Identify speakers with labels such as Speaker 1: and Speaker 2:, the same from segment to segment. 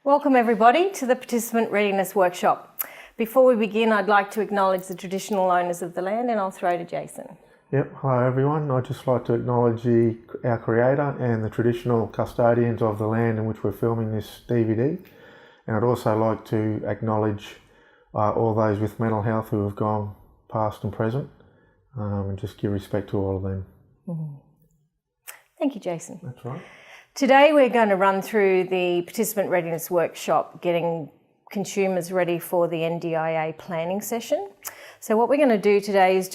Speaker 1: Welcome everybody to the Participant Readiness Workshop. Before we begin, I'd like to acknowledge the traditional owners of the land, and I'll throw to Jason.
Speaker 2: Yep, hello everyone. I'd just like to acknowledge our creator and the traditional custodians of the land in which we're filming this DVD. And I'd also like to acknowledge all those with mental health who have gone past and present, and just give respect to all of them.
Speaker 1: Mm-hmm. Thank you, Jason.
Speaker 2: That's right.
Speaker 1: Today we're going to run through the Participant Readiness Workshop, getting consumers ready for the NDIS planning session. So what we're going to do today is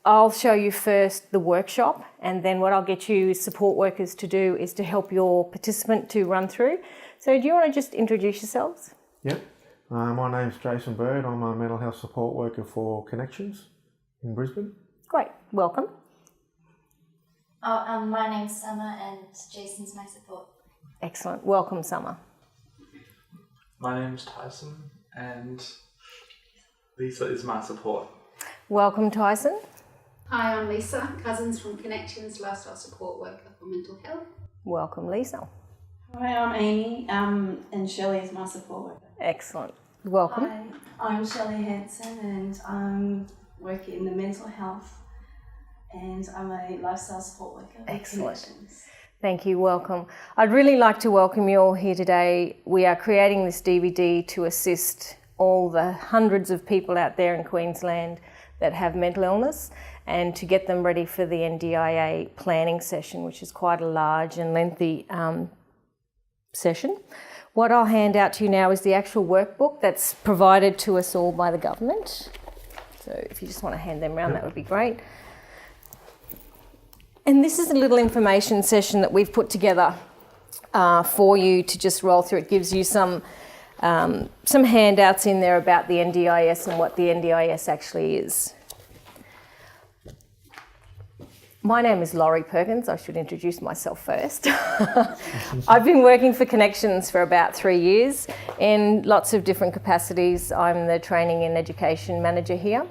Speaker 1: I'll show you first the workshop, and then what I'll get you support workers to do is to help your participant to run through. So do you want to just introduce yourselves?
Speaker 2: Yep. My name's Jason Bird. I'm a mental health support worker for Connections in Brisbane.
Speaker 1: Great. Welcome.
Speaker 3: My name's Summer and Jason's my support.
Speaker 1: Excellent. Welcome, Summer.
Speaker 4: My name's Tyson and Lisa is my support.
Speaker 1: Welcome, Tyson.
Speaker 5: Hi, I'm Lisa, Cousins from Connections, lifestyle support worker for mental health.
Speaker 1: Welcome, Lisa.
Speaker 6: Hi, I'm Amy, and Shelley is my support worker.
Speaker 1: Excellent. Welcome.
Speaker 7: Hi, I'm Shelley Hanson and I'm working in the mental health and I'm a lifestyle support worker.
Speaker 1: Excellent.
Speaker 7: Connections.
Speaker 1: Thank you. Welcome. I'd really like to welcome you all here today. We are creating this DVD to assist all the hundreds of people out there in Queensland that have mental illness and to get them ready for the NDIS planning session, which is quite a large and lengthy session. What I'll hand out to you now is the actual workbook that's provided to us all by the government. So if you just want to hand them around, that would be great. And this is a little information session that we've put together for you to just roll through. It gives you some handouts in there about the NDIS and what the NDIS actually is. My name is Laurie Perkins. I should introduce myself first. I've been working for Connections for about 3 years in lots of different capacities. I'm the training and education manager here.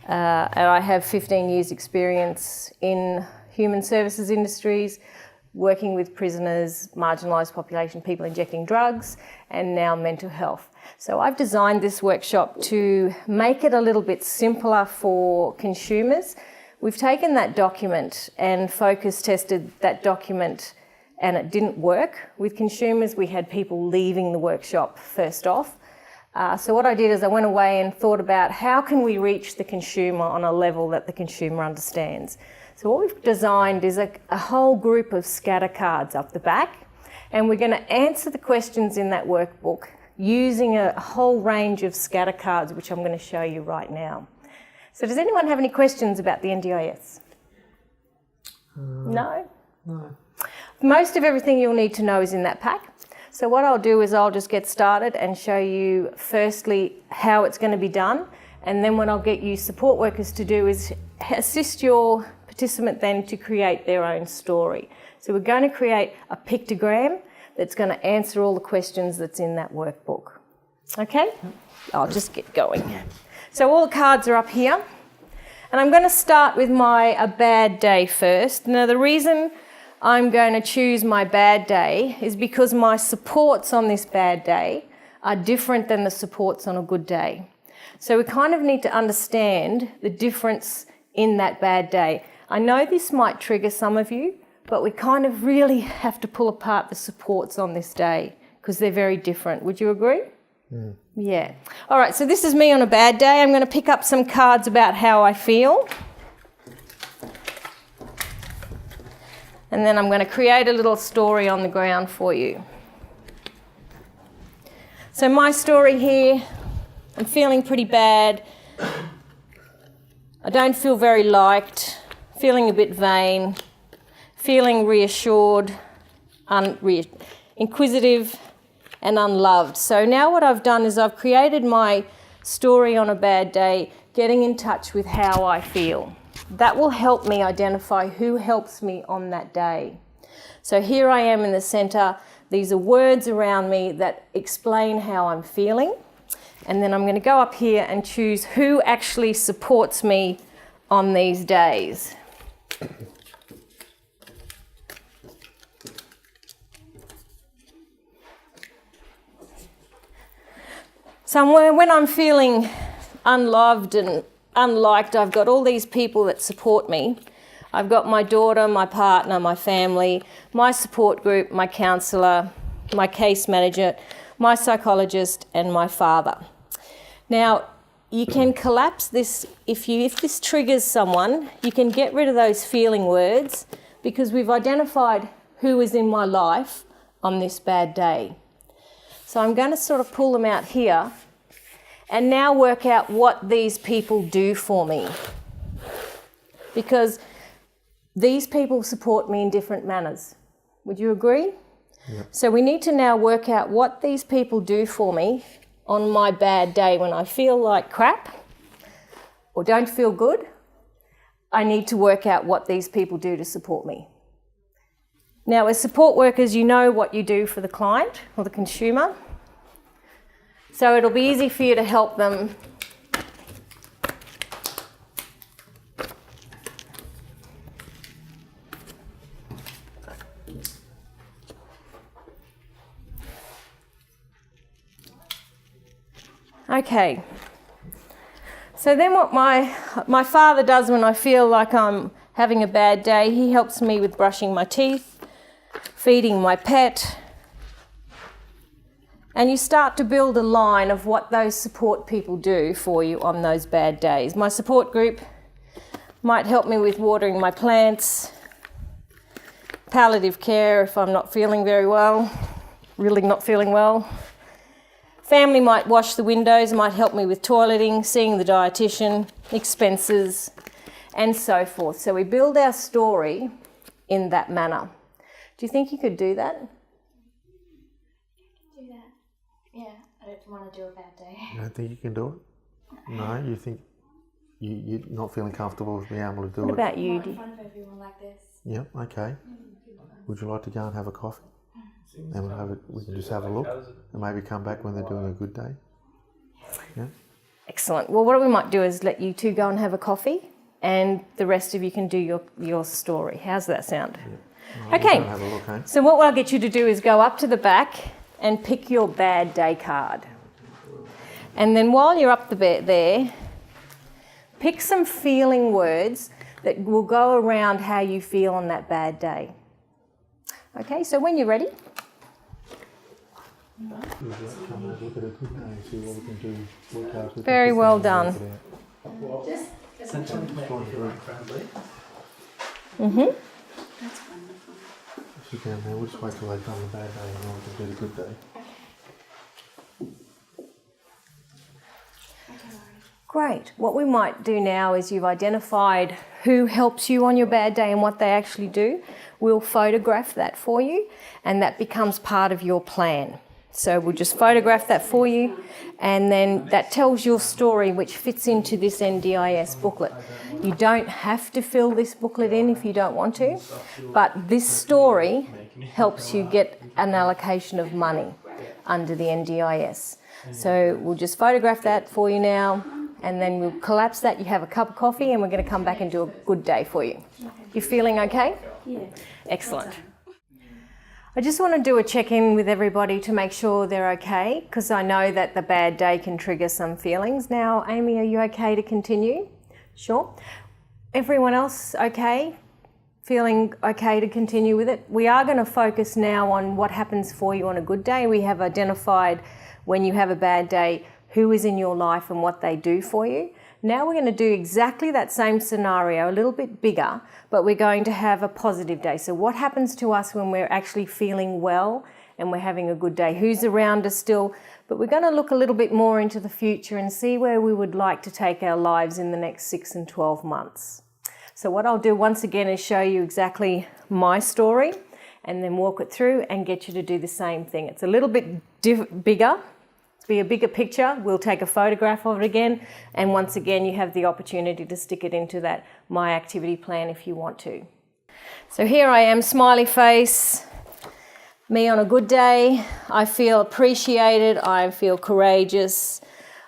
Speaker 1: And I have 15 years experience in human services industries, working with prisoners, marginalised population, people injecting drugs, and now mental health. So I've designed this workshop to make it a little bit simpler for consumers. We've taken that document and focus tested that document, and it didn't work with consumers. We had people leaving the workshop first off. So what I did is I went away and thought about how can we reach the consumer on a level that the consumer understands. So what we've designed is a whole group of scatter cards up the back, and we're going to answer the questions in that workbook using a whole range of scatter cards, which I'm going to show you right now. So does anyone have any questions about the NDIS? No?
Speaker 2: No.
Speaker 1: Most of everything you'll need to know is in that pack. So what I'll do is I'll just get started and show you firstly how it's going to be done, and then what I'll get you support workers to do is assist your participant then to create their own story. So we're going to create a pictogram that's going to answer all the questions that's in that workbook. Okay? I'll just get going. So all the cards are up here, and I'm going to start with a bad day first. Now the reason I'm going to choose my bad day is because my supports on this bad day are different than the supports on a good day. So we kind of need to understand the difference in that bad day. I know this might trigger some of you, but we kind of really have to pull apart the supports on this day because they're very different. Would you agree?
Speaker 2: Mm.
Speaker 1: Yeah. All right, so this is me on a bad day. I'm going to pick up some cards about how I feel. And then I'm going to create a little story on the ground for you. So my story here, I'm feeling pretty bad. I don't feel very liked, feeling a bit vain, feeling reassured, inquisitive and unloved. So now what I've done is I've created my story on a bad day, getting in touch with how I feel. That will help me identify who helps me on that day. So here I am in the centre. These are words around me that explain how I'm feeling. And then I'm going to go up here and choose who actually supports me on these days. Somewhere when I'm feeling unloved and unliked, I've got all these people that support me. I've got my daughter, my partner, my family, my support group, my counsellor, my case manager, my psychologist and my father. Now, you can collapse this, if this triggers someone, you can get rid of those feeling words because we've identified who is in my life on this bad day. So I'm going to sort of pull them out here and now work out what these people do for me. Because these people support me in different manners. Would you agree? Yeah. So we need to now work out what these people do for me on my bad day when I feel like crap or don't feel good. I need to work out what these people do to support me. Now, as support workers, you know what you do for the client or the consumer. So it'll be easy for you to help them Okay, so then what my father does when I feel like I'm having a bad day, he helps me with brushing my teeth, feeding my pet, and you start to build a line of what those support people do for you on those bad days. My support group might help me with watering my plants, palliative care if I'm not feeling very well, really not feeling well. Family might wash the windows, might help me with toileting, seeing the dietitian, expenses, and so forth. So we build our story in that manner. Do you think you could do that?
Speaker 3: Do that. Yeah, I don't want to do a bad day.
Speaker 2: You don't think you can do it? No, you think you're not feeling comfortable with being able to do it?
Speaker 1: What about you?
Speaker 3: Not in front of everyone like this.
Speaker 2: Yep, okay. Would you like to go and have a coffee? And we can just have a look and maybe come back when they're doing a good day. Yeah.
Speaker 1: Excellent. Well, what we might do is let you two go and have a coffee and the rest of you can do your story. How's that sound?
Speaker 2: Yeah.
Speaker 1: Okay.
Speaker 2: Have a look, eh?
Speaker 1: So what I'll get you to do is go up to the back and pick your bad day card. And then while you're up there, pick some feeling words that will go around how you feel on that bad day. Okay, so when you're ready. Very well done.
Speaker 5: Just
Speaker 4: Essentially make it friendly.
Speaker 2: Sit down there, we'll just wait till they've done the bad day and then we can do the good day.
Speaker 1: Great. What we might do now is you've identified who helps you on your bad day and what they actually do. We'll photograph that for you and that becomes part of your plan. So we'll just photograph that for you and then that tells your story which fits into this NDIS booklet. You don't have to fill this booklet in if you don't want to, but this story helps you get an allocation of money under the NDIS. So we'll just photograph that for you now and then we'll collapse that. You have a cup of coffee and we're going to come back and do a good day for you. You feeling okay?
Speaker 7: Yeah.
Speaker 1: Excellent. I just want to do a check-in with everybody to make sure they're okay, because I know that the bad day can trigger some feelings. Now, Amy, are you okay to continue? Sure. Everyone else okay? Feeling okay to continue with it? We are going to focus now on what happens for you on a good day. We have identified when you have a bad day who is in your life and what they do for you. Now we're going to do exactly that same scenario, a little bit bigger, but we're going to have a positive day. So what happens to us when we're actually feeling well and we're having a good day? Who's around us still? But we're going to look a little bit more into the future and see where we would like to take our lives in the next 6 and 12 months. So what I'll do once again is show you exactly my story and then walk it through and get you to do the same thing. It's a little bit bigger. Be a bigger picture, we'll take a photograph of it again, and once again you have the opportunity to stick it into that My Activity plan if you want to. So here I am, smiley face, me on a good day. I feel appreciated, I feel courageous,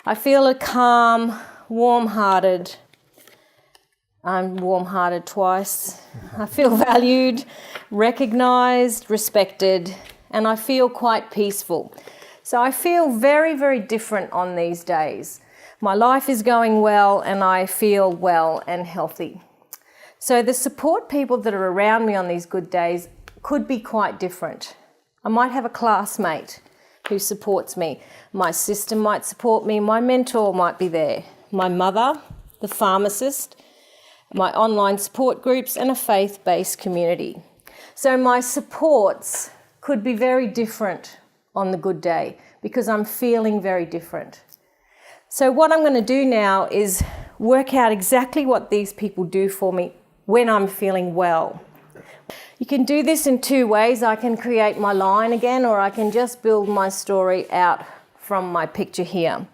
Speaker 1: I feel calm, warm-hearted. I'm warm-hearted twice. I feel valued, recognised, respected, and I feel quite peaceful. So I feel very, very different on these days. My life is going well and I feel well and healthy. So the support people that are around me on these good days could be quite different. I might have a classmate who supports me. My sister might support me. My mentor might be there. My mother, the pharmacist, my online support groups, and a faith-based community. So my supports could be very different on the good day because I'm feeling very different. So what I'm going to do now is work out exactly what these people do for me when I'm feeling well. You can do this in two ways. I can create my line again, or I can just build my story out from my picture here.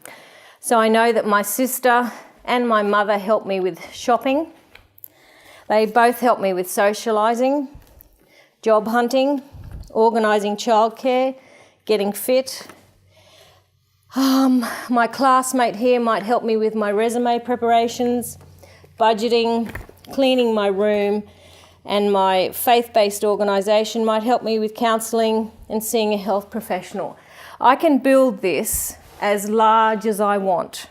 Speaker 1: So I know that my sister and my mother help me with shopping. They both help me with socialising, job hunting, organising childcare, getting fit. My classmate here might help me with my resume preparations, budgeting, cleaning my room, and my faith-based organisation might help me with counselling and seeing a health professional. I can build this as large as I want.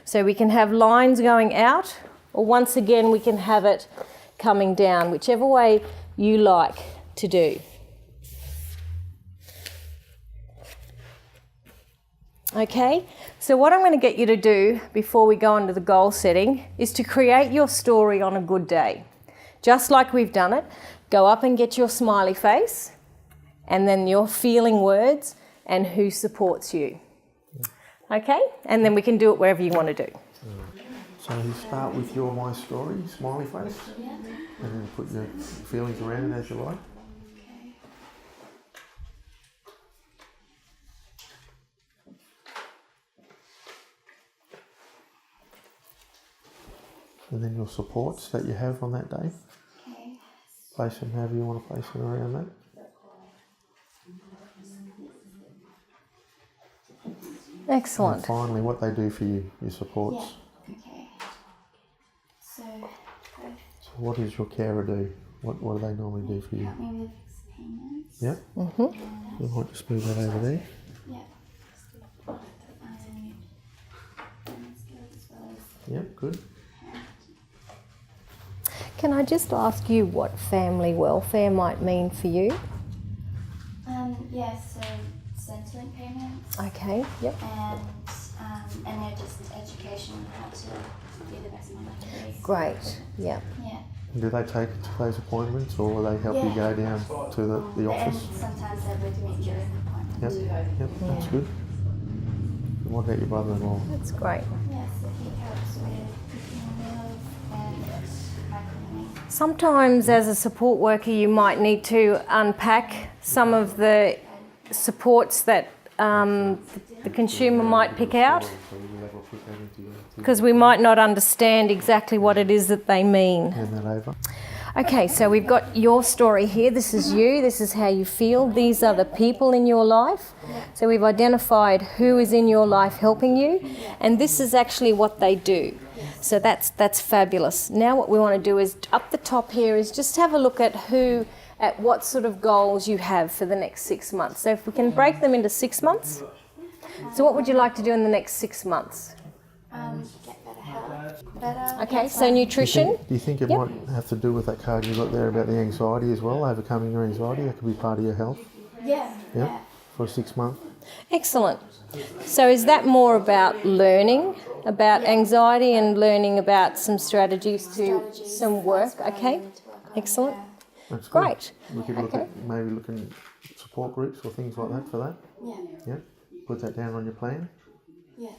Speaker 1: So we can have lines going out, or once again we can have it coming down, whichever way you like to do. Okay, so what I'm going to get you to do before we go into the goal setting is to create your story on a good day. Just like we've done it, go up and get your smiley face and then your feeling words and who supports you. Okay, and then we can do it wherever you want to do.
Speaker 2: So you start with your my story, smiley face, and then put your feelings around it as you like. And then your supports that you have on that day. Place them however you want to place them around that.
Speaker 1: Excellent.
Speaker 2: And finally, what they do for you, your supports.
Speaker 3: Yeah. Okay. So
Speaker 2: What does your carer do? What do they normally do for you?
Speaker 3: help me with payments.
Speaker 2: Yeah? You might just move that over there.
Speaker 3: Yeah. Finance skills as well as
Speaker 2: Yeah, good.
Speaker 1: Can I just ask you what family welfare might mean for you?
Speaker 3: yeah, so Centrelink payments
Speaker 1: Okay, yep.
Speaker 3: and they're just education on how to do the best one I can do.
Speaker 1: Great, yep.
Speaker 3: Yeah.
Speaker 2: Do they take you to those appointments, or they help you go down to the office?
Speaker 3: And sometimes they're with me during the appointment.
Speaker 2: Yep, that's good. And what about your brother-in-law?
Speaker 1: That's great.
Speaker 3: Yeah, so he helps with cooking meals and my cleaning.
Speaker 1: Sometimes as a support worker you might need to unpack some of the supports that the consumer might pick out, because we might not understand exactly what it is that they mean.
Speaker 2: Hand that over.
Speaker 1: Okay, so we've got your story here. This is you. This is how you feel. These are the people in your life. So we've identified who is in your life helping you, and this is actually what they do. So that's fabulous. Now what we want to do is, up the top here, is just have a look at what sort of goals you have for the next 6 months. So if we can break them into 6 months. So what would you like to do in the next 6 months?
Speaker 3: Get better health. Better.
Speaker 1: Okay, so nutrition.
Speaker 2: Do you think it might have to do with that card you got there about the anxiety as well, overcoming your anxiety? That could be part of your health.
Speaker 3: Yeah.
Speaker 2: Yeah. For 6 months.
Speaker 1: Excellent. So is that more about learning about anxiety and learning about some strategies to some work? Okay, excellent.
Speaker 2: That's good.
Speaker 1: Great.
Speaker 2: We could look at maybe looking at support groups or things like that for that.
Speaker 3: Yeah.
Speaker 2: Yeah. Put that down on your plan.
Speaker 3: Yeah.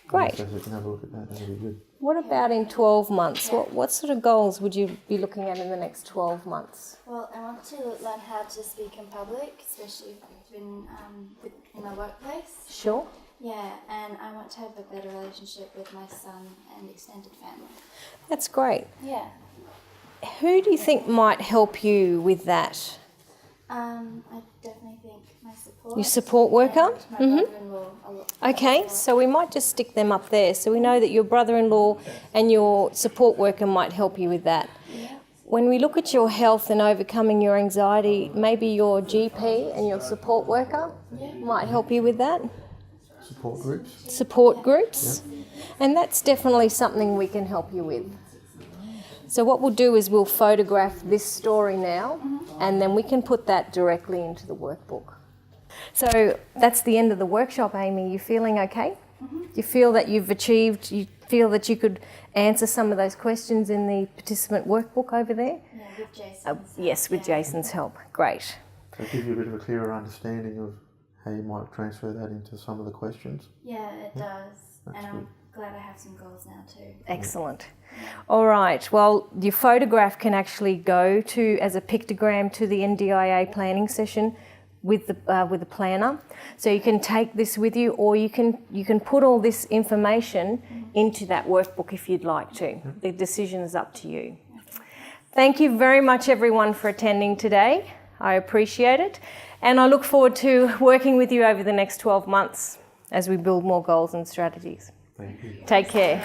Speaker 1: Great.
Speaker 2: So you can have a look at that. That'll be good.
Speaker 1: What about in 12 months? What sort of goals would you be looking at in the next 12 months?
Speaker 3: Well, I want to learn how to speak in public, especially in my workplace.
Speaker 1: Sure.
Speaker 3: Yeah, and I want to have a better relationship with my son and extended family.
Speaker 1: That's great.
Speaker 3: Yeah.
Speaker 1: Who do you think might help you with that?
Speaker 3: I definitely think my support.
Speaker 1: Your support worker?
Speaker 3: And my brother-in-law a lot.
Speaker 1: Okay, so we might just stick them up there. So we know that your brother-in-law and your support worker might help you with that.
Speaker 3: Yeah.
Speaker 1: when we look at your health and overcoming your anxiety, maybe your GP and your support worker might help you with that.
Speaker 2: Support groups.
Speaker 1: Support groups. And that's definitely something we can help you with. So what we'll do is we'll photograph this story now, and then we can put that directly into the workbook. So that's the end of the workshop, Amy. You feeling okay? You feel that you've achieved, you feel that you could answer some of those questions in the participant workbook over there?
Speaker 3: Yeah, with Jason's
Speaker 1: Yes, with Jason's help. Great.
Speaker 2: So give you a bit of a clearer understanding of how you might transfer that into some of the questions.
Speaker 3: Yeah, it does.
Speaker 2: That's
Speaker 3: And
Speaker 2: good.
Speaker 3: I'm glad I have some goals now too.
Speaker 1: Excellent. All right. Well, your photograph can actually go to as a pictogram to the NDIA planning session with the planner. So you can take this with you, or you can put all this information into that workbook if you'd like to. The decision is up to you. Thank you very much, everyone, for attending today. I appreciate it, and I look forward to working with you over the next 12 months as we build more goals and strategies.
Speaker 2: Thank you.
Speaker 1: Take care.